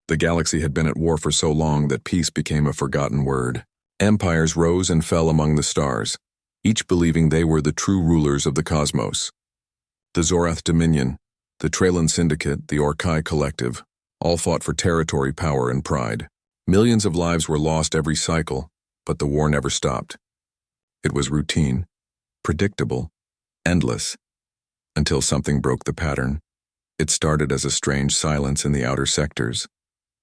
The galaxy had been at war for so long that peace became a forgotten word. Empires rose and fell among the stars, each believing they were the true rulers of the cosmos. The Zorath Dominion, the Traylan Syndicate, the Orkai Collective, all fought for territory, power, and pride. Millions of lives were lost every cycle, but the war never stopped. It was routine, predictable, endless, until something broke the pattern. It started as a strange silence in the outer sectors,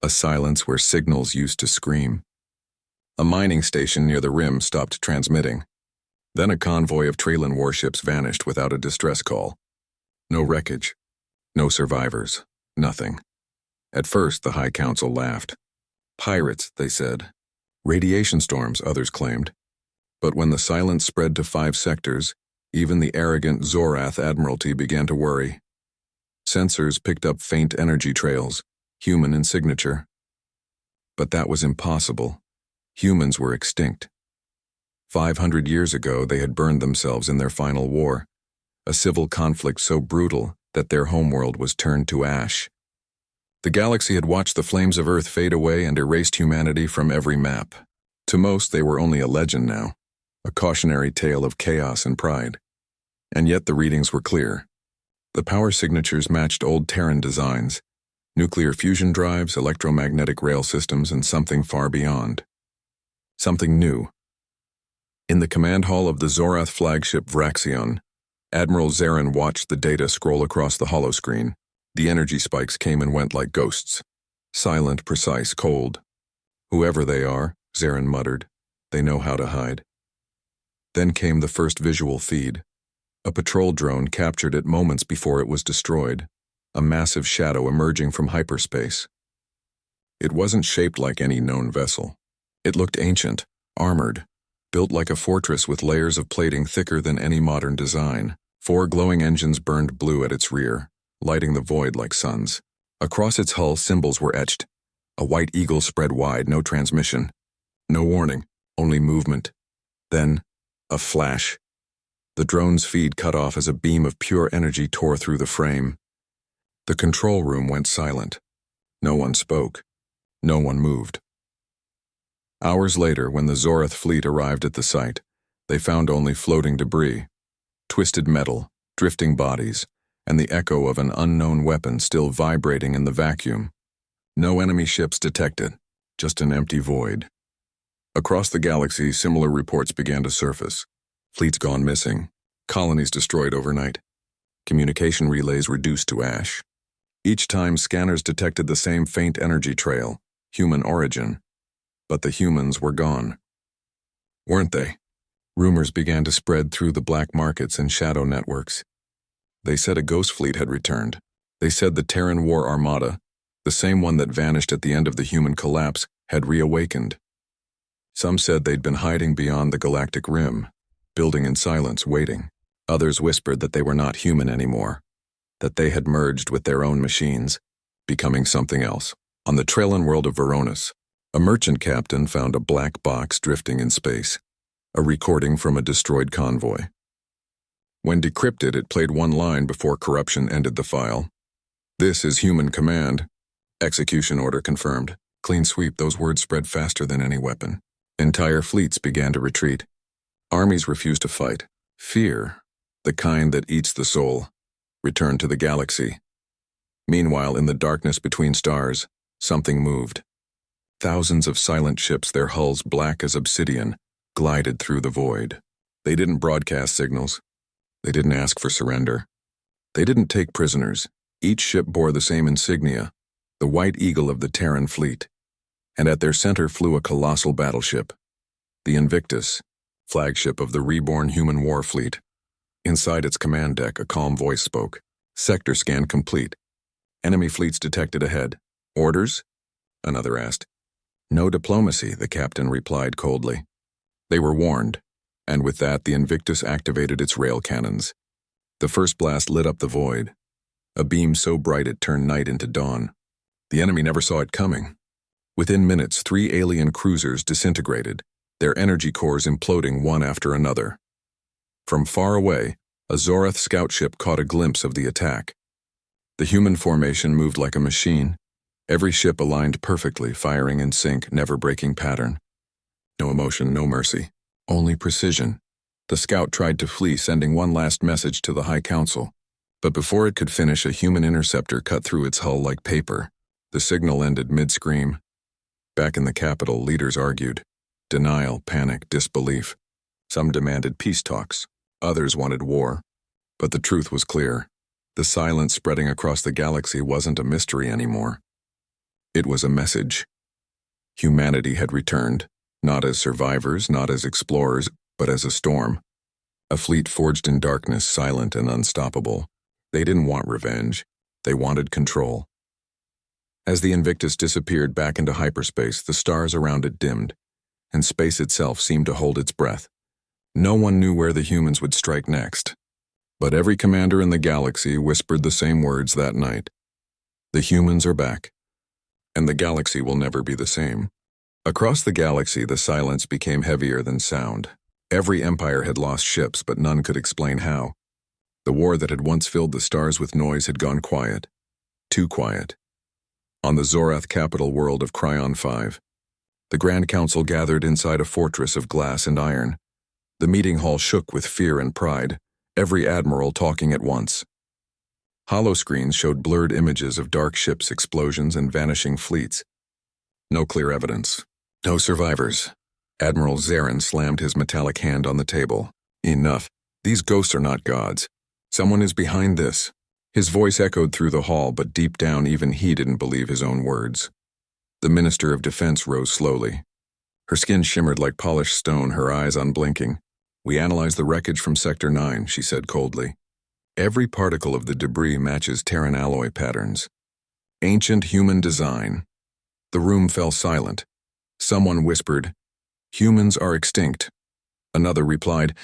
a silence where signals used to scream. A mining station near the rim stopped transmitting. Then a convoy of Traylan warships vanished without a distress call. No wreckage, no survivors, nothing. At first, the High Council laughed. Pirates, they said. Radiation storms, others claimed. But when the silence spread to 5 sectors, even the arrogant Zorath Admiralty began to worry. Sensors picked up faint energy trails, human in signature. But that was impossible. Humans were extinct. 500 years ago, they had burned themselves in their final war, a civil conflict so brutal that their homeworld was turned to ash. The galaxy had watched the flames of Earth fade away and erased humanity from every map. To most, they were only a legend now, a cautionary tale of chaos and pride. And yet the readings were clear. The power signatures matched old Terran designs, nuclear fusion drives, electromagnetic rail systems, and something far beyond. Something new. In the command hall of the Zorath flagship Vraxion, Admiral Zarin watched the data scroll across the holoscreen. The energy spikes came and went like ghosts. Silent, precise, cold. Whoever they are, Zarin muttered, they know how to hide. Then came the first visual feed. A patrol drone captured it moments before it was destroyed, a massive shadow emerging from hyperspace. It wasn't shaped like any known vessel. It looked ancient, armored, built like a fortress with layers of plating thicker than any modern design. 4 glowing engines burned blue at its rear, lighting the void like suns. Across its hull, symbols were etched. A white eagle spread wide, no transmission. No warning, only movement. Then, a flash. The drone's feed cut off as a beam of pure energy tore through the frame. The control room went silent. No one spoke. No one moved. Hours later, when the Zorath fleet arrived at the site, they found only floating debris, twisted metal, drifting bodies, and the echo of an unknown weapon still vibrating in the vacuum. No enemy ships detected, just an empty void. Across the galaxy, similar reports began to surface. Fleets gone missing, colonies destroyed overnight, communication relays reduced to ash. Each time, scanners detected the same faint energy trail, human origin. But the humans were gone. Weren't they? Rumors began to spread through the black markets and shadow networks. They said a ghost fleet had returned. They said the Terran War Armada, the same one that vanished at the end of the human collapse, had reawakened. Some said they'd been hiding beyond the galactic rim, building in silence, waiting. Others whispered that they were not human anymore, that they had merged with their own machines, becoming something else. On the Traylan world of Veronis, a merchant captain found a black box drifting in space, a recording from a destroyed convoy. When decrypted, it played one line before corruption ended the file. "This is human command. Execution order confirmed." Clean sweep, those words spread faster than any weapon. Entire fleets began to retreat. Armies refused to fight. Fear, the kind that eats the soul, returned to the galaxy. Meanwhile, in the darkness between stars, something moved. Thousands of silent ships, their hulls black as obsidian, glided through the void. They didn't broadcast signals. They didn't ask for surrender. They didn't take prisoners. Each ship bore the same insignia, the white eagle of the Terran fleet. And at their center flew a colossal battleship, the Invictus, flagship of the reborn human war fleet. Inside its command deck, a calm voice spoke. "Sector scan complete. Enemy fleets detected ahead. Orders?" another asked. "No diplomacy," the captain replied coldly. They were warned, and with that the Invictus activated its rail cannons. The first blast lit up the void, a beam so bright it turned night into dawn. The enemy never saw it coming. Within minutes, 3 alien cruisers disintegrated, their energy cores imploding one after another. From far away, a Zorath scout ship caught a glimpse of the attack. The human formation moved like a machine, Every ship aligned perfectly, firing in sync, never breaking pattern. No emotion, no mercy, only precision. The scout tried to flee, sending one last message to the High Council. But before it could finish, a human interceptor cut through its hull like paper. The signal ended mid-scream. Back in the capital, leaders argued. Denial, panic, disbelief. Some demanded peace talks. Others wanted war. But the truth was clear. The silence spreading across the galaxy wasn't a mystery anymore. It was a message. Humanity had returned, not as survivors, not as explorers, but as a storm. A fleet forged in darkness, silent and unstoppable. They didn't want revenge. They wanted control. As the Invictus disappeared back into hyperspace, the stars around it dimmed, and space itself seemed to hold its breath. No one knew where the humans would strike next. But every commander in the galaxy whispered the same words that night. The humans are back, and the galaxy will never be the same. Across the galaxy, the silence became heavier than sound. Every empire had lost ships, but none could explain how. The war that had once filled the stars with noise had gone quiet. Too quiet. On the Zorath capital world of Cryon 5, the Grand Council gathered inside a fortress of glass and iron. The meeting hall shook with fear and pride, every admiral talking at once. Holoscreens showed blurred images of dark ships, explosions, and vanishing fleets. No clear evidence. No survivors. Admiral Zarin slammed his metallic hand on the table. Enough. These ghosts are not gods. Someone is behind this. His voice echoed through the hall, but deep down even he didn't believe his own words. The Minister of Defense rose slowly. Her skin shimmered like polished stone, her eyes unblinking. "We analyzed the wreckage from Sector 9, she said coldly. Every particle of the debris matches Terran alloy patterns. Ancient human design. The room fell silent. Someone whispered, "Humans are extinct." Another replied,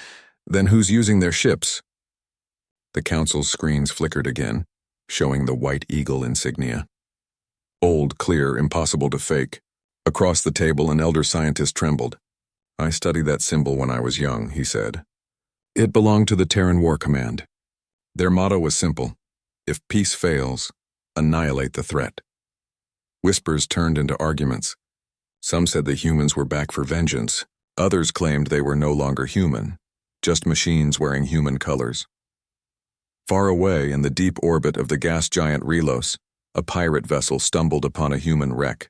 "Then who's using their ships?" The council's screens flickered again, showing the White Eagle insignia. Old, clear, impossible to fake. Across the table, an elder scientist trembled. "I studied that symbol when I was young," he said. "It belonged to the Terran War Command. Their motto was simple: if peace fails, annihilate the threat." Whispers turned into arguments. Some said the humans were back for vengeance. Others claimed they were no longer human, just machines wearing human colors. Far away in the deep orbit of the gas giant Relos, a pirate vessel stumbled upon a human wreck.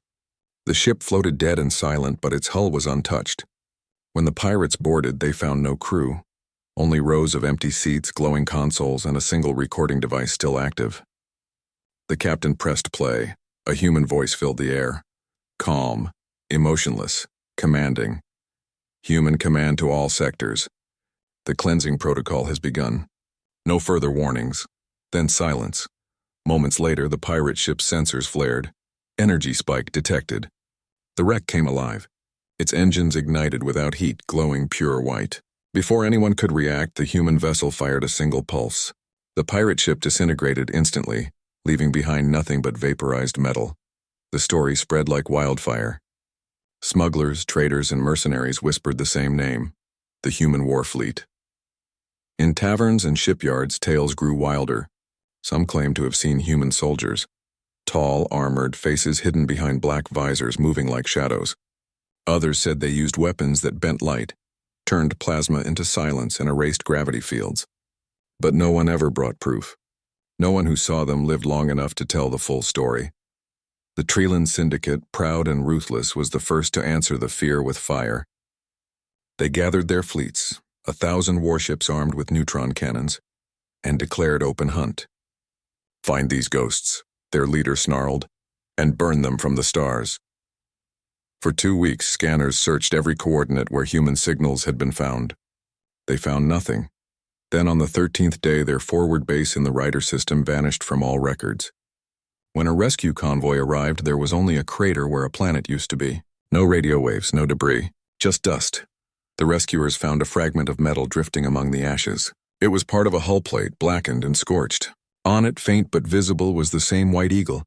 The ship floated dead and silent, but its hull was untouched. When the pirates boarded, they found no crew, only rows of empty seats, glowing consoles, and a single recording device still active. The captain pressed play. A human voice filled the air. Calm, emotionless, commanding. "Human command to all sectors. The cleansing protocol has begun." No further warnings. Then silence. Moments later, the pirate ship's sensors flared. Energy spike detected. The wreck came alive. Its engines ignited without heat, glowing pure white. Before anyone could react, the human vessel fired a single pulse. The pirate ship disintegrated instantly, leaving behind nothing but vaporized metal. The story spread like wildfire. Smugglers, traders, and mercenaries whispered the same name: the human war fleet. In taverns and shipyards, tales grew wilder. Some claimed to have seen human soldiers. Tall, armored, faces hidden behind black visors moving like shadows. Others said they used weapons that bent light, turned plasma into silence, and erased gravity fields. But no one ever brought proof. No one who saw them lived long enough to tell the full story. The Treeland Syndicate, proud and ruthless, was the first to answer the fear with fire. They gathered their fleets, 1,000 warships armed with neutron cannons, and declared open hunt. "Find these ghosts," their leader snarled, "and burn them from the stars." For 2 weeks, scanners searched every coordinate where human signals had been found. They found nothing. Then on the 13th day, their forward base in the Rider system vanished from all records. When a rescue convoy arrived, there was only a crater where a planet used to be. No radio waves, no debris, just dust. The rescuers found a fragment of metal drifting among the ashes. It was part of a hull plate, blackened and scorched. On it, faint but visible, was the same White Eagle.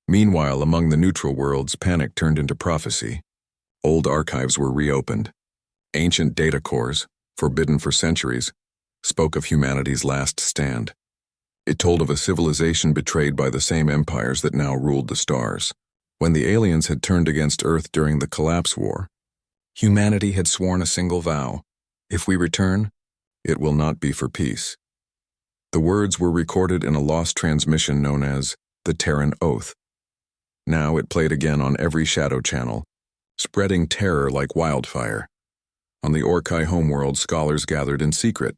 Meanwhile, among the neutral worlds, panic turned into prophecy. Old archives were reopened. Ancient data cores, forbidden for centuries, spoke of humanity's last stand. It told of a civilization betrayed by the same empires that now ruled the stars. When the aliens had turned against Earth during the Collapse War, humanity had sworn a single vow: if we return, it will not be for peace. The words were recorded in a lost transmission known as the Terran Oath. Now it played again on every shadow channel, spreading terror like wildfire. On the Orkai homeworld, scholars gathered in secret.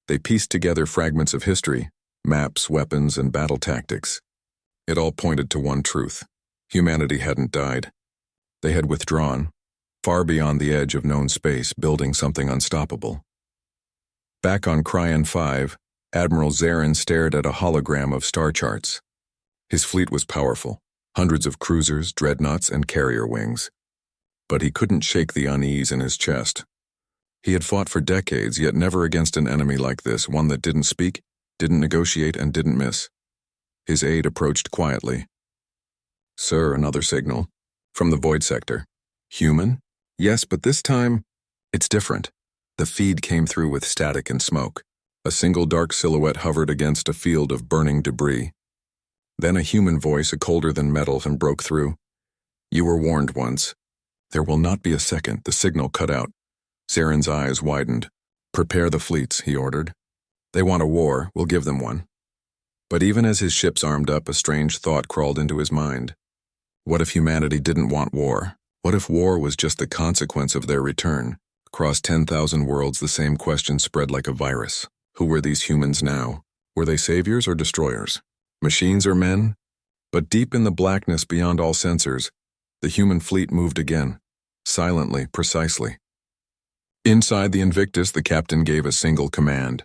They pieced together fragments of history, maps, weapons, and battle tactics. It all pointed to one truth: humanity hadn't died. They had withdrawn, far beyond the edge of known space, building something unstoppable. Back on Cryon 5, Admiral Zarin stared at a hologram of star charts. His fleet was powerful, hundreds of cruisers, dreadnoughts, and carrier wings. But he couldn't shake the unease in his chest. He had fought for decades, yet never against an enemy like this, one that didn't speak, didn't negotiate, and didn't miss. His aide approached quietly. "Sir," another signal. From the void sector. "Human?" "Yes, but this time, it's different." The feed came through with static and smoke. A single dark silhouette hovered against a field of burning debris. Then a human voice, colder than metal, broke through. "You were warned once. There will not be a second." The signal cut out. Zarin's eyes widened. "Prepare the fleets," he ordered. "They want a war, we'll give them one." But even as his ships armed up, a strange thought crawled into his mind. What if humanity didn't want war? What if war was just the consequence of their return? Across 10,000 worlds, the same question spread like a virus. Who were these humans now? Were they saviors or destroyers? Machines or men? But deep in the blackness beyond all sensors, the human fleet moved again. Silently, precisely. Inside the Invictus, the captain gave a single command.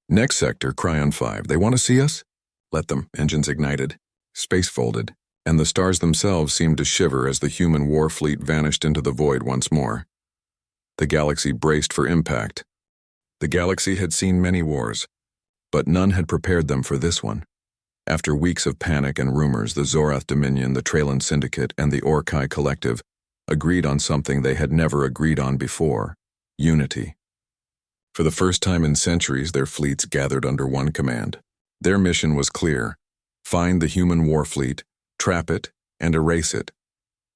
"Next sector, Cryon 5. They want to see us?" "Let them." Engines ignited. Space folded, and the stars themselves seemed to shiver as the human war fleet vanished into the void once more. The galaxy braced for impact. The galaxy had seen many wars, but none had prepared them for this one. After weeks of panic and rumors, the Zorath Dominion, the Traylan Syndicate, and the Orkai Collective agreed on something they had never agreed on before: unity. For the first time in centuries, their fleets gathered under one command. Their mission was clear: find the human war fleet, trap it, and erase it.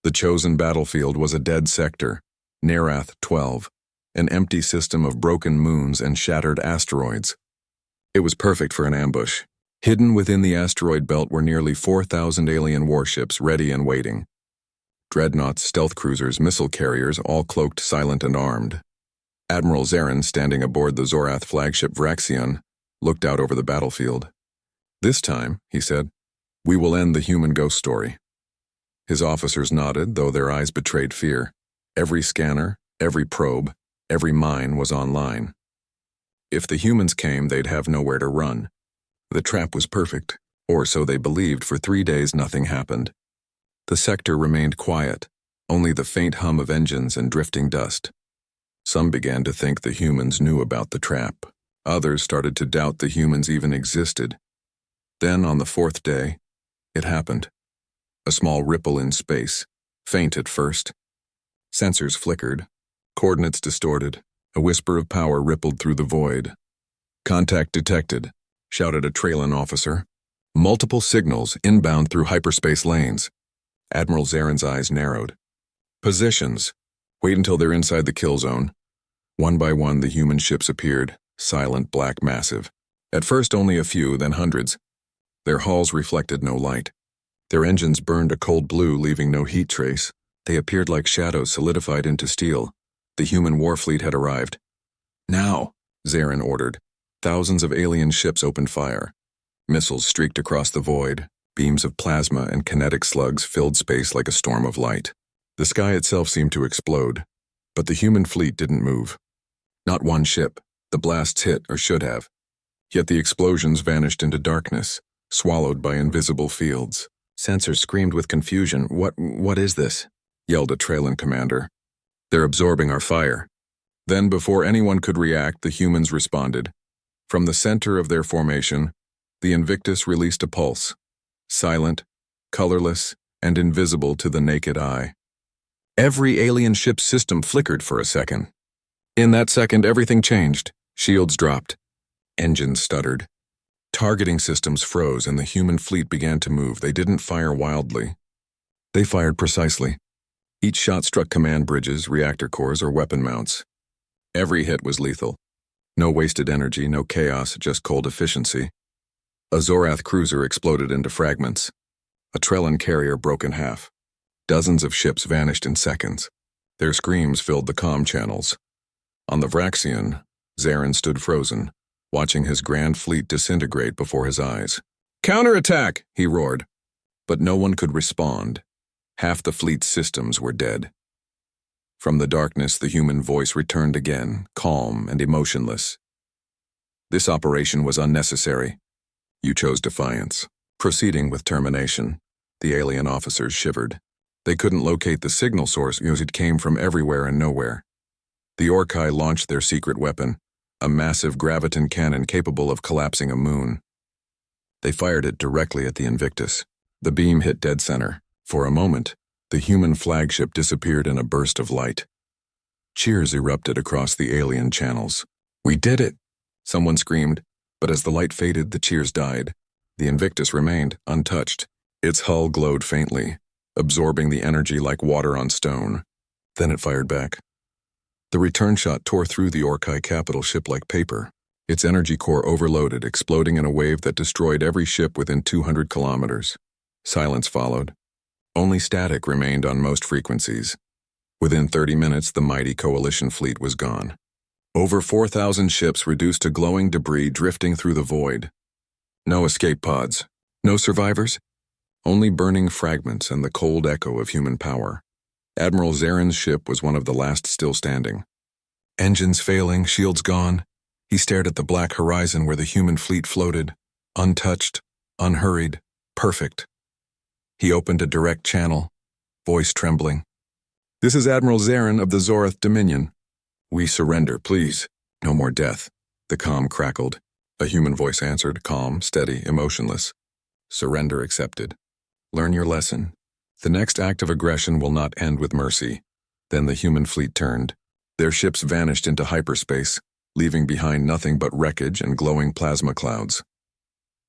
The chosen battlefield was a dead sector, Nerath 12, an empty system of broken moons and shattered asteroids. It was perfect for an ambush. Hidden within the asteroid belt were nearly 4,000 alien warships ready and waiting. Dreadnoughts, stealth cruisers, missile carriers, all cloaked, silent, and armed. Admiral Zarin, standing aboard the Zorath flagship Vraxion, looked out over the battlefield. "This time," he said, "we will end the human ghost story." His officers nodded, though their eyes betrayed fear. Every scanner, every probe, every mine was online. If the humans came, they'd have nowhere to run. The trap was perfect, or so they believed. For 3 days nothing happened. The sector remained quiet, only the faint hum of engines and drifting dust. Some began to think the humans knew about the trap. Others started to doubt the humans even existed. Then, on the 4th day, it happened. A small ripple in space, faint at first. Sensors flickered, coordinates distorted. A whisper of power rippled through the void. "Contact detected," shouted a Traylan officer. "Multiple signals inbound through hyperspace lanes." Admiral Zarin's eyes narrowed. "Positions. Wait until they're inside the kill zone." One by one, the human ships appeared, silent, black, massive. At first only a few, then hundreds. Their hulls reflected no light. Their engines burned a cold blue, leaving no heat trace. They appeared like shadows solidified into steel. The human war fleet had arrived. "Now," Zarin ordered. Thousands of alien ships opened fire. Missiles streaked across the void. Beams of plasma and kinetic slugs filled space like a storm of light. The sky itself seemed to explode, but the human fleet didn't move. Not one ship. The blasts hit, or should have. Yet the explosions vanished into darkness, swallowed by invisible fields. Sensors screamed with confusion. What is this?" yelled a Traylan commander. "They're absorbing our fire." Then, before anyone could react, the humans responded. From the center of their formation, the Invictus released a pulse. Silent, colorless, and invisible to the naked eye. Every alien ship's system flickered for a second. In that second, everything changed. Shields dropped. Engines stuttered. Targeting systems froze and the human fleet began to move. They didn't fire wildly. They fired precisely. Each shot struck command bridges, reactor cores, or weapon mounts. Every hit was lethal. No wasted energy, no chaos, just cold efficiency. A Zorath cruiser exploded into fragments. A Trellin carrier broke in half. Dozens of ships vanished in seconds. Their screams filled the comm channels. On the Vraxian, Zarin stood frozen, watching his grand fleet disintegrate before his eyes. "Counterattack!" he roared. But no one could respond. Half the fleet's systems were dead. From the darkness, the human voice returned again, calm and emotionless. "This operation was unnecessary. You chose defiance." Proceeding with termination, the alien officers shivered. They couldn't locate the signal source because it came from everywhere and nowhere. The Orkai launched their secret weapon, a massive graviton cannon capable of collapsing a moon. They fired it directly at the Invictus. The beam hit dead center. For a moment, the human flagship disappeared in a burst of light. Cheers erupted across the alien channels. "We did it!" someone screamed, but as the light faded, the cheers died. The Invictus remained, untouched. Its hull glowed faintly, absorbing the energy like water on stone. Then it fired back. The return shot tore through the Orkai capital ship like paper. Its energy core overloaded, exploding in a wave that destroyed every ship within 200 kilometers. Silence followed. Only static remained on most frequencies. Within 30 minutes, the mighty coalition fleet was gone. Over 4,000 ships reduced to glowing debris drifting through the void. No escape pods. No survivors. Only burning fragments and the cold echo of human power. Admiral Zarin's ship was one of the last still standing. Engines failing, shields gone. He stared at the black horizon where the human fleet floated, untouched, unhurried, perfect. He opened a direct channel, voice trembling. "This is Admiral Zarin of the Zorath Dominion. We surrender, please. No more death." The comm crackled. A human voice answered, calm, steady, emotionless. "Surrender accepted. Learn your lesson. The next act of aggression will not end with mercy." Then the human fleet turned. Their ships vanished into hyperspace, leaving behind nothing but wreckage and glowing plasma clouds.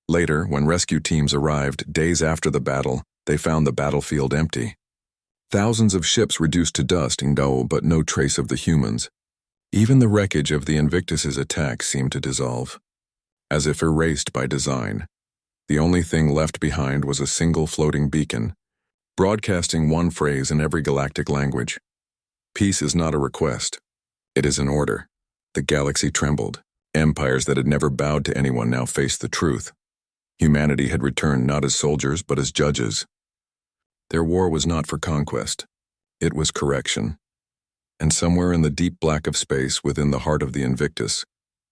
Later, when rescue teams arrived, days after the battle, they found the battlefield empty. Thousands of ships reduced to dust, but no trace of the humans. Even the wreckage of the Invictus's attack seemed to dissolve, as if erased by design. The only thing left behind was a single floating beacon, broadcasting one phrase in every galactic language. "Peace is not a request. It is an order." The galaxy trembled. Empires that had never bowed to anyone now faced the truth. Humanity had returned not as soldiers, but as judges. Their war was not for conquest. It was correction. And somewhere in the deep black of space, within the heart of the Invictus,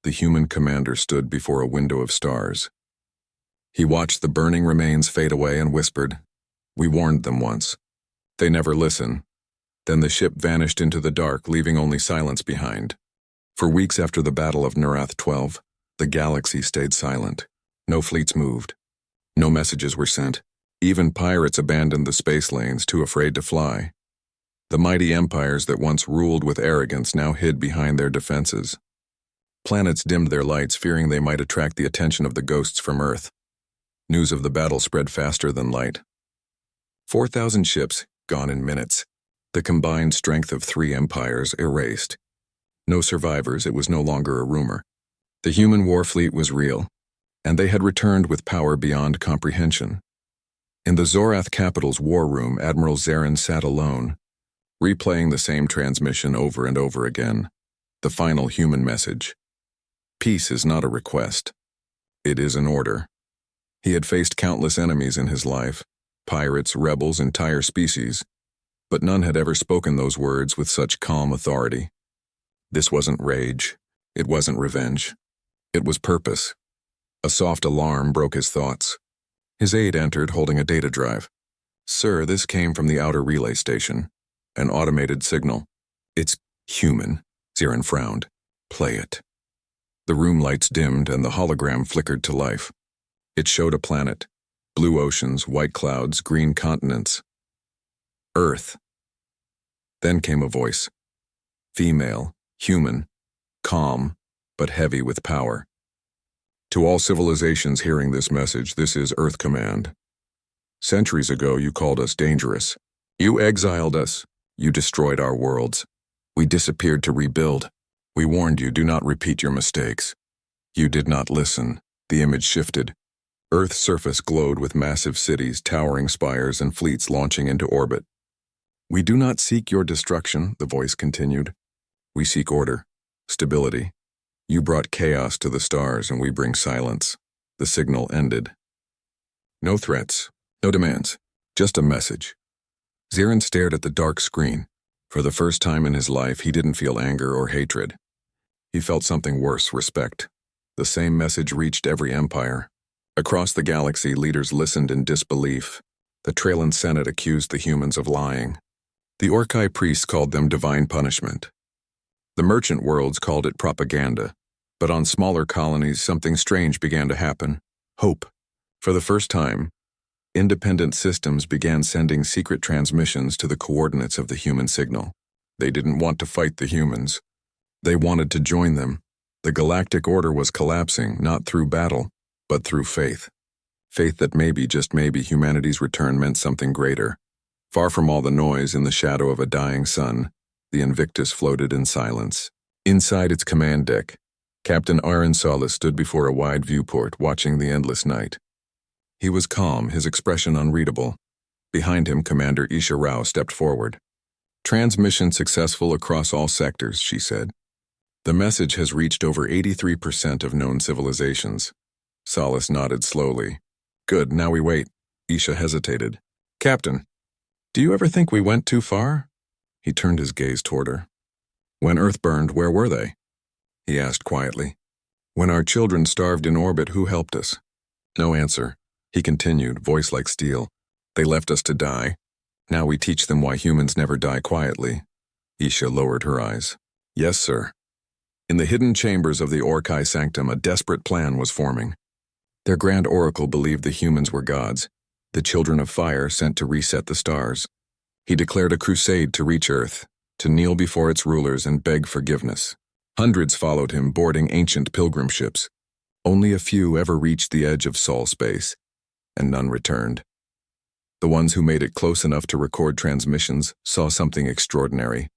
the human commander stood before a window of stars. He watched the burning remains fade away and whispered, "We warned them once. They never listen." Then the ship vanished into the dark, leaving only silence behind. For weeks after the Battle of Narath 12, the galaxy stayed silent. No fleets moved. No messages were sent. Even pirates abandoned the space lanes, too afraid to fly. The mighty empires that once ruled with arrogance now hid behind their defenses. Planets dimmed their lights, fearing they might attract the attention of the ghosts from Earth. News of the battle spread faster than light. 4,000 ships, gone in minutes. The combined strength of 3 empires erased. No survivors, it was no longer a rumor. The human war fleet was real, and they had returned with power beyond comprehension. In the Zorath capital's war room, Admiral Zarin sat alone, replaying the same transmission over and over again. The final human message. Peace is not a request. It is an order. He had faced countless enemies in his life, pirates, rebels, entire species, but none had ever spoken those words with such calm authority. This wasn't rage. It wasn't revenge. It was purpose. A soft alarm broke his thoughts. His aide entered holding a data drive. "Sir, this came from the outer relay station. An automated signal." "It's human," Zarin frowned. "Play it." The room lights dimmed and the hologram flickered to life. It showed a planet. Blue oceans, white clouds, green continents. Earth. Then came a voice. Female, human, calm, but heavy with power. To all civilizations hearing this message, this is Earth Command. Centuries ago, you called us dangerous. You exiled us. You destroyed our worlds. We disappeared to rebuild. We warned you, do not repeat your mistakes. You did not listen. The image shifted. Earth's surface glowed with massive cities, towering spires, and fleets launching into orbit. We do not seek your destruction, the voice continued. We seek order, stability. You brought chaos to the stars, and we bring silence. The signal ended. No threats, no demands, just a message. Zirin stared at the dark screen. For the first time in his life, he didn't feel anger or hatred. He felt something worse, respect. The same message reached every empire. Across the galaxy, leaders listened in disbelief. The Trailan Senate accused the humans of lying. The Orkai priests called them divine punishment. The merchant worlds called it propaganda. But on smaller colonies, something strange began to happen. Hope. For the first time, independent systems began sending secret transmissions to the coordinates of the human signal. They didn't want to fight the humans. They wanted to join them. The galactic order was collapsing, not through battle, but through faith. Faith that maybe, just maybe, humanity's return meant something greater. Far from all the noise, in the shadow of a dying sun, the Invictus floated in silence. Inside its command deck, Captain Aaron Solis stood before a wide viewport, watching the endless night. He was calm, his expression unreadable. Behind him, Commander Isha Rao stepped forward. Transmission successful across all sectors, she said. The message has reached over 83% of known civilizations. Solis nodded slowly. Good, now we wait. Isha hesitated. Captain, do you ever think we went too far? He turned his gaze toward her. When Earth burned, where were they? He asked quietly. When our children starved in orbit, who helped us? No answer. He continued, voice like steel. They left us to die. Now we teach them why humans never die quietly. Isha lowered her eyes. Yes, sir. In the hidden chambers of the Orkai Sanctum, a desperate plan was forming. Their grand oracle believed the humans were gods, the children of fire sent to reset the stars. He declared a crusade to reach Earth, to kneel before its rulers and beg forgiveness. Hundreds followed him, boarding ancient pilgrim ships. Only a few ever reached the edge of Sol space, and none returned. The ones who made it close enough to record transmissions saw something extraordinary.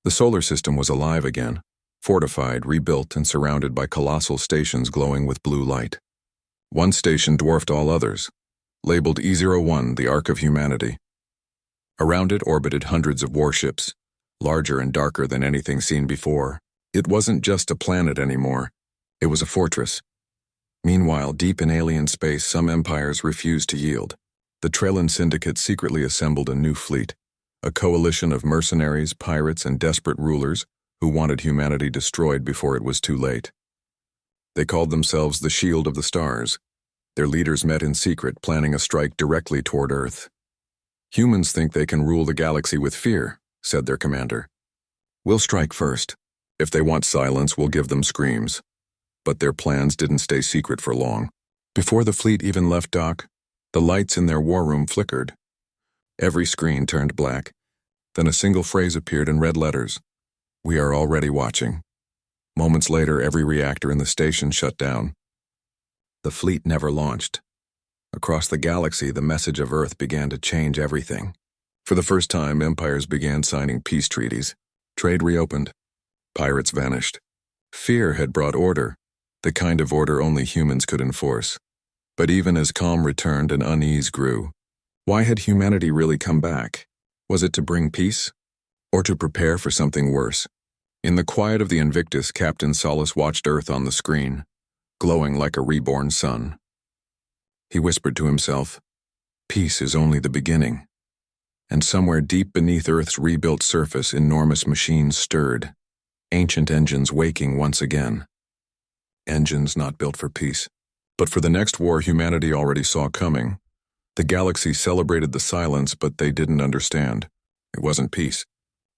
The solar system was alive again, fortified, rebuilt, and surrounded by colossal stations glowing with blue light. One station dwarfed all others, labeled E01, the Ark of Humanity. Around it orbited hundreds of warships, larger and darker than anything seen before. It wasn't just a planet anymore. It was a fortress. Meanwhile, deep in alien space, some empires refused to yield. The Trailan Syndicate secretly assembled a new fleet, a coalition of mercenaries, pirates, and desperate rulers who wanted humanity destroyed before it was too late. They called themselves the Shield of the Stars. Their leaders met in secret, planning a strike directly toward Earth. Humans think they can rule the galaxy with fear, said their commander. We'll strike first. If they want silence, we'll give them screams. But their plans didn't stay secret for long. Before the fleet even left dock, the lights in their war room flickered. Every screen turned black. Then a single phrase appeared in red letters. We are already watching. Moments later, every reactor in the station shut down. The fleet never launched. Across the galaxy, the message of Earth began to change everything. For the first time, empires began signing peace treaties. Trade reopened. Pirates vanished. Fear had brought order, the kind of order only humans could enforce. But even as calm returned and unease grew, why had humanity really come back? Was it to bring peace? Or to prepare for something worse? In the quiet of the Invictus, Captain Solis watched Earth on the screen, glowing like a reborn sun. He whispered to himself, peace is only the beginning. And somewhere deep beneath Earth's rebuilt surface, enormous machines stirred, ancient engines waking once again. Engines not built for peace, but for the next war humanity already saw coming. The galaxy celebrated the silence, but they didn't understand. It wasn't peace.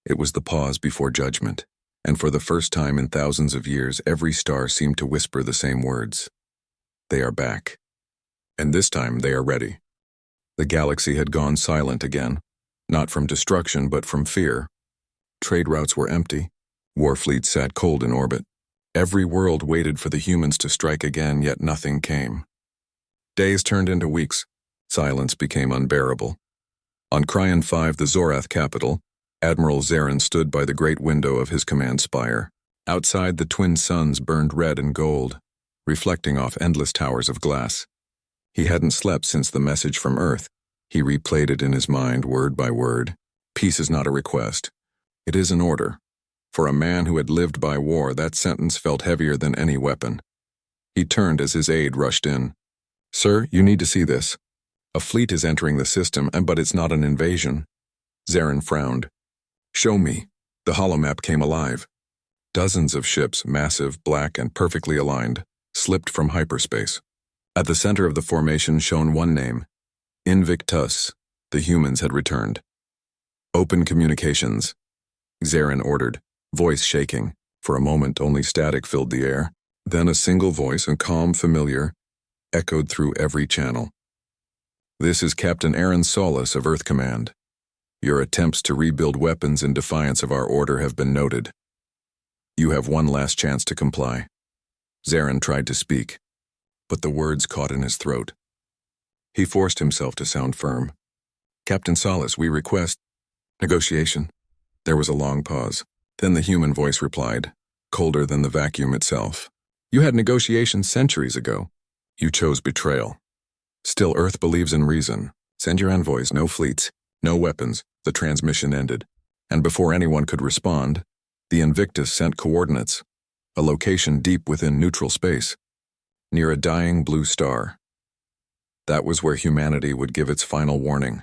It was the pause before judgment. And for the first time in thousands of years, every star seemed to whisper the same words. They are back. And this time they are ready. The galaxy had gone silent again, not from destruction but from fear. Trade routes were empty. War fleets sat cold in orbit. Every world waited for the humans to strike again, yet nothing came. Days turned into weeks. Silence became unbearable. On Cryon 5, the Zorath capital, Admiral Zarin stood by the great window of his command spire. Outside, the twin suns burned red and gold, reflecting off endless towers of glass. He hadn't slept since the message from Earth. He replayed it in his mind, word by word. Peace is not a request. It is an order. For a man who had lived by war, that sentence felt heavier than any weapon. He turned as his aide rushed in. "Sir, you need to see this. A fleet is entering the system, but it's not an invasion." Zarin frowned. "Show me." The holomap came alive. Dozens of ships, massive, black, and perfectly aligned, slipped from hyperspace. At the center of the formation shone one name. Invictus. The humans had returned. "Open communications," Zarin ordered, voice shaking. For a moment, only static filled the air. Then a single voice, and calm, familiar, echoed through every channel. "This is Captain Aaron Solis of Earth Command. Your attempts to rebuild weapons in defiance of our order have been noted. You have one last chance to comply." Zarin tried to speak, but the words caught in his throat. He forced himself to sound firm. "Captain Solis, we request negotiation." There was a long pause. Then the human voice replied, colder than the vacuum itself. "You had negotiations centuries ago. You chose betrayal. Still, Earth believes in reason. Send your envoys, no fleets, no weapons." The transmission ended, and before anyone could respond, the Invictus sent coordinates, a location deep within neutral space, near a dying blue star. That was where humanity would give its final warning.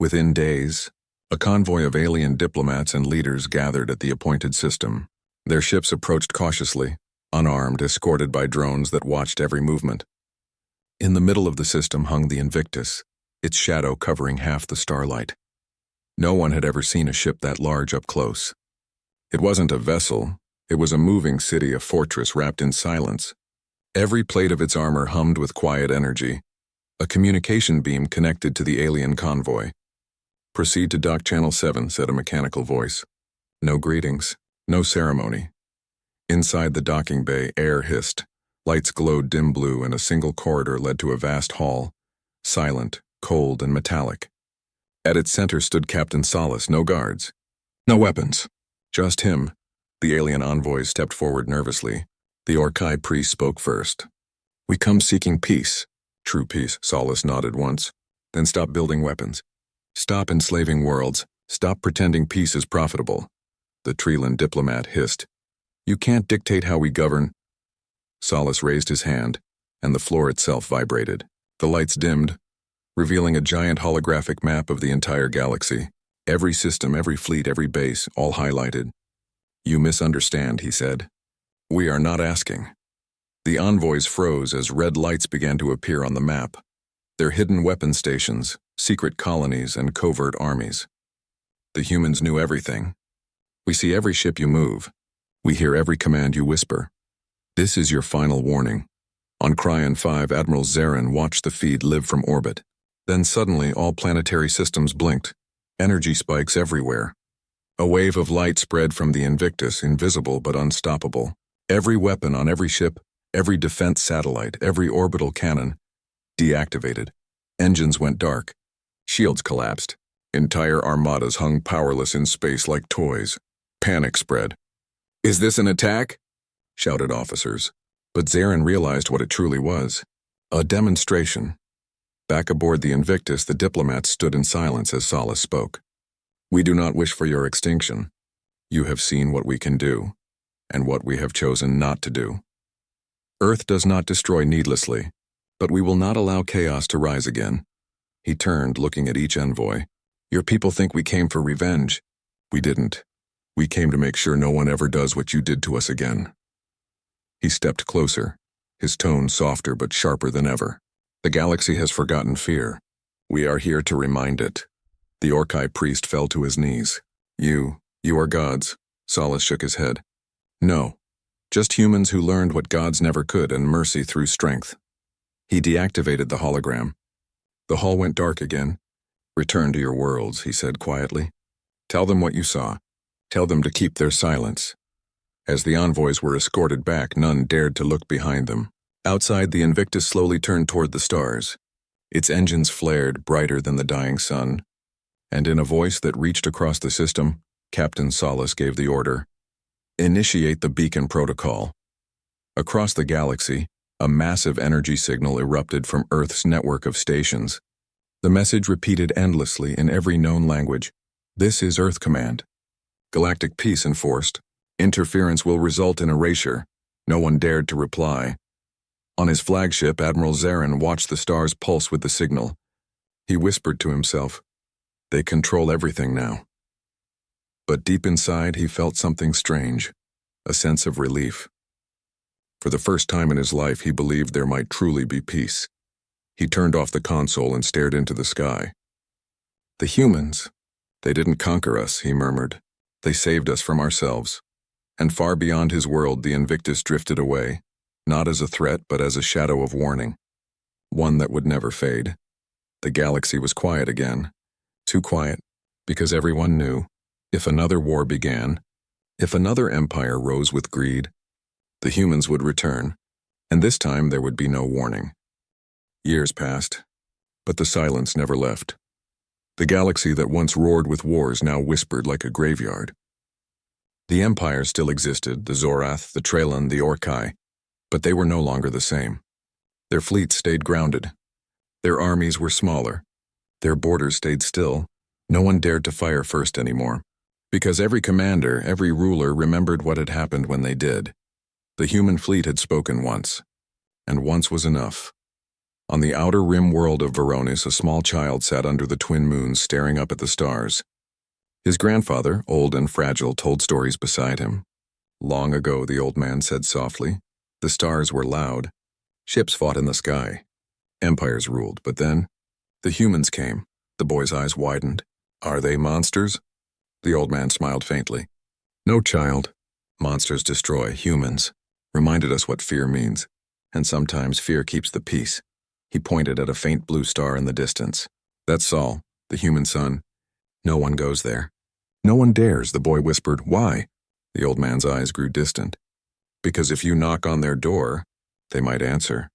Within days, a convoy of alien diplomats and leaders gathered at the appointed system. Their ships approached cautiously, unarmed, escorted by drones that watched every movement. In the middle of the system hung the Invictus, its shadow covering half the starlight. No one had ever seen a ship that large up close. It wasn't a vessel, it was a moving city, a fortress wrapped in silence. Every plate of its armor hummed with quiet energy. A communication beam connected to the alien convoy. "Proceed to dock channel 7, said a mechanical voice. No greetings, no ceremony. Inside the docking bay, air hissed. Lights glowed dim blue, and a single corridor led to a vast hall, silent, cold, and metallic. At its center stood Captain Solis, no guards, no weapons. Just him. The alien envoys stepped forward nervously. The Orkai priest spoke first. "We come seeking peace." "True peace," Solis nodded once. "Then stop building weapons. Stop enslaving worlds. Stop pretending peace is profitable." The Treeland diplomat hissed. "You can't dictate how we govern." Solis raised his hand, and the floor itself vibrated. The lights dimmed, revealing a giant holographic map of the entire galaxy. Every system, every fleet, every base, all highlighted. "You misunderstand," he said. "We are not asking." The envoys froze as red lights began to appear on the map. Their hidden weapon stations, secret colonies, and covert armies. The humans knew everything. "We see every ship you move. We hear every command you whisper. This is your final warning." On Cryon 5, Admiral Zarin watched the feed live from orbit. Then suddenly all planetary systems blinked. Energy spikes everywhere. A wave of light spread from the Invictus, invisible but unstoppable. Every weapon on every ship, every defense satellite, every orbital cannon, deactivated. Engines went dark. Shields collapsed. Entire armadas hung powerless in space like toys. Panic spread. "Is this an attack?" shouted officers. But Zarin realized what it truly was. A demonstration. Back aboard the Invictus, the diplomats stood in silence as Solis spoke. "We do not wish for your extinction. You have seen what we can do, and what we have chosen not to do. Earth does not destroy needlessly, but we will not allow chaos to rise again." He turned, looking at each envoy. "Your people think we came for revenge. We didn't. We came to make sure no one ever does what you did to us again." He stepped closer, his tone softer but sharper than ever. "The galaxy has forgotten fear. We are here to remind it." The Orkai priest fell to his knees. You are gods." Solis shook his head. "No, just humans who learned what gods never could, and mercy through strength." He deactivated the hologram. The hall went dark again. "Return to your worlds," he said quietly. "Tell them what you saw. Tell them to keep their silence." As the envoys were escorted back, none dared to look behind them. Outside, the Invictus slowly turned toward the stars. Its engines flared brighter than the dying sun, and in a voice that reached across the system, Captain Solace gave the order, "Initiate the beacon protocol." Across the galaxy, a massive energy signal erupted from Earth's network of stations. The message repeated endlessly in every known language. "This is Earth Command. Galactic peace enforced. Interference will result in erasure." No one dared to reply. On his flagship, Admiral Zarin watched the stars pulse with the signal. He whispered to himself, "They control everything now." But deep inside, he felt something strange, a sense of relief. For the first time in his life, he believed there might truly be peace. He turned off the console and stared into the sky. "The humans, they didn't conquer us," he murmured. "They saved us from ourselves." And far beyond his world, the Invictus drifted away, not as a threat, but as a shadow of warning, one that would never fade. The galaxy was quiet again. Too quiet, because everyone knew, if another war began, if another empire rose with greed, the humans would return, and this time there would be no warning. Years passed, but the silence never left. The galaxy that once roared with wars now whispered like a graveyard. The empires still existed, the Zorath, the Trellan, the Orkai, but they were no longer the same. Their fleets stayed grounded. Their armies were smaller. Their borders stayed still. No one dared to fire first anymore, because every commander, every ruler remembered what had happened when they did. The human fleet had spoken once, and once was enough. On the outer rim world of Veronis, a small child sat under the twin moons staring up at the stars. His grandfather, old and fragile, told stories beside him. Long ago, the old man said softly, the stars were loud. Ships fought in the sky. Empires ruled, but then the humans came. The boy's eyes widened. "Are they monsters?" The old man smiled faintly. "No, child. Monsters destroy humans. Reminded us what fear means. And sometimes fear keeps the peace." He pointed at a faint blue star in the distance. "That's Sol, the human sun. No one goes there." "No one dares," the boy whispered. "Why?" The old man's eyes grew distant. "Because if you knock on their door, they might answer."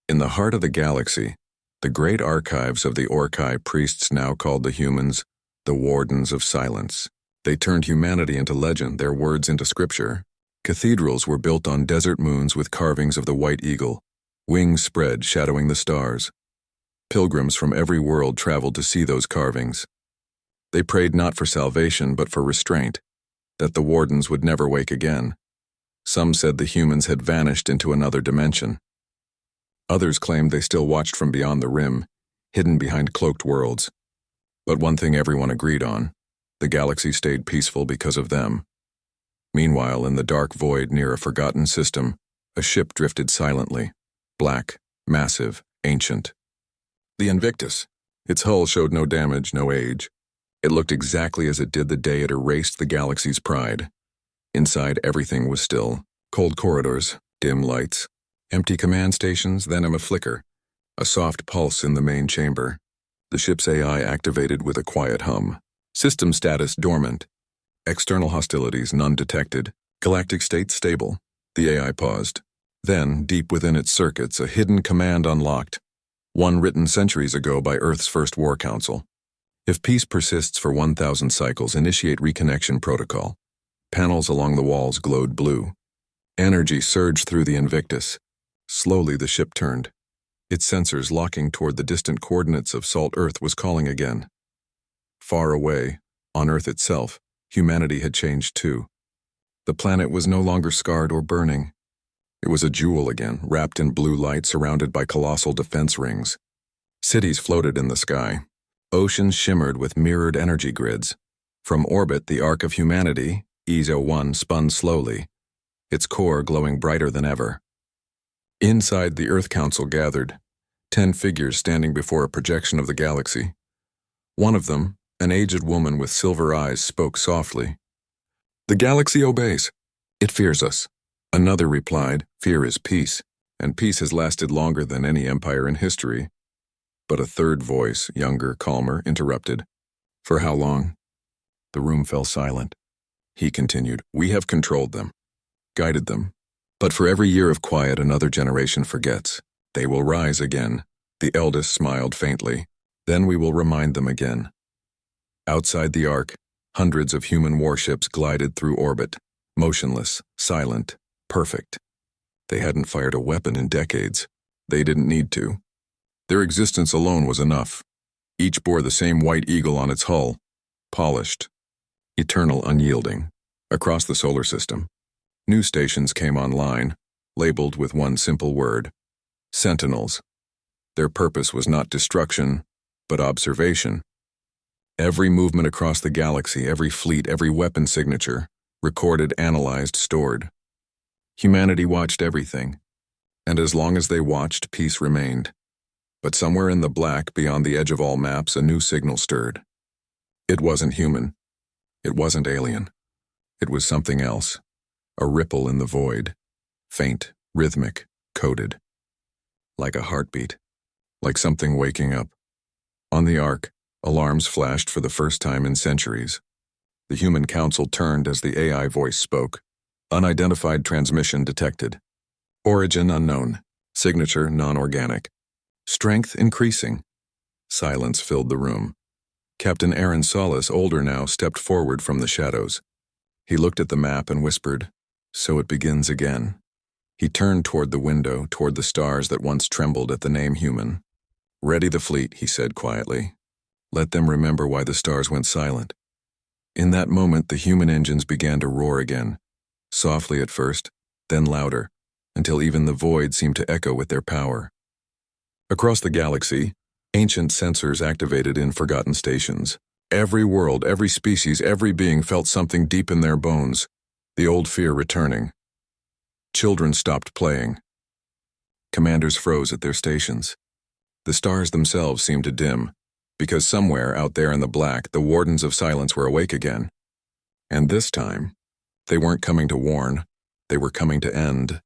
In the heart of the galaxy, the great archives of the Orkai priests now called the humans the Wardens of Silence. They turned humanity into legend, their words into scripture. Cathedrals were built on desert moons with carvings of the white eagle, wings spread shadowing the stars. Pilgrims from every world traveled to see those carvings. They prayed not for salvation but for restraint, that the Wardens would never wake again. Some said the humans had vanished into another dimension. Others claimed they still watched from beyond the rim, hidden behind cloaked worlds. But one thing everyone agreed on, the galaxy stayed peaceful because of them. Meanwhile, in the dark void near a forgotten system, a ship drifted silently, black, massive, ancient. The Invictus. Its hull showed no damage, no age. It looked exactly as it did the day it erased the galaxy's pride. Inside, everything was still. Cold corridors, dim lights, empty command stations, then a flicker, a soft pulse in the main chamber. The ship's AI activated with a quiet hum. System status dormant. External hostilities none detected. Galactic state stable. The AI paused. Then, deep within its circuits, a hidden command unlocked, one written centuries ago by Earth's first war council. If peace persists for 1,000 cycles, initiate reconnection protocol. Panels along the walls glowed blue. Energy surged through the Invictus. Slowly the ship turned. Its sensors locking toward the distant coordinates of Salt Earth was calling again. Far away, on Earth itself, humanity had changed too. The planet was no longer scarred or burning. It was a jewel again, wrapped in blue light surrounded by colossal defense rings. Cities floated in the sky. Oceans shimmered with mirrored energy grids. From orbit, the arc of humanity, EZO-1, spun slowly, its core glowing brighter than ever. Inside, the Earth Council gathered, 10 figures standing before a projection of the galaxy. One of them, an aged woman with silver eyes, spoke softly. "The galaxy obeys. It fears us." Another replied, "Fear is peace, and peace has lasted longer than any empire in history." But a third voice, younger, calmer, interrupted. "For how long?" The room fell silent. He continued. We have controlled them, guided them. But for every year of quiet another generation forgets. They will rise again. The eldest smiled faintly. Then we will remind them again. Outside the Ark, hundreds of human warships glided through orbit, motionless, silent, perfect. They hadn't fired a weapon in decades. They didn't need to. Their existence alone was enough. Each bore the same white eagle on its hull, polished, eternal, unyielding. Across the solar system, new stations came online, labeled with one simple word: Sentinels. Their purpose was not destruction, but observation. Every movement across the galaxy, every fleet, every weapon signature, recorded, analyzed, stored. Humanity watched everything, and as long as they watched, peace remained. But somewhere in the black, beyond the edge of all maps, a new signal stirred. It wasn't human. It wasn't alien. It was something else. A ripple in the void. Faint, rhythmic, coded. Like a heartbeat. Like something waking up. On the Ark, alarms flashed for the first time in centuries. The human council turned as the AI voice spoke. Unidentified transmission detected. Origin unknown. Signature non-organic. Strength increasing. Silence filled the room. Captain Aaron Solis, older now, stepped forward from the shadows. He looked at the map and whispered, "So it begins again." He turned toward the window, toward the stars that once trembled at the name human. "Ready the fleet," he said quietly. "Let them remember why the stars went silent." In that moment, the human engines began to roar again, softly at first, then louder, until even the void seemed to echo with their power. Across the galaxy, ancient sensors activated in forgotten stations. Every world, every species, every being felt something deep in their bones, the old fear returning. Children stopped playing. Commanders froze at their stations. The stars themselves seemed to dim, because somewhere out there in the black, the wardens of silence were awake again. And this time, they weren't coming to warn, they were coming to end.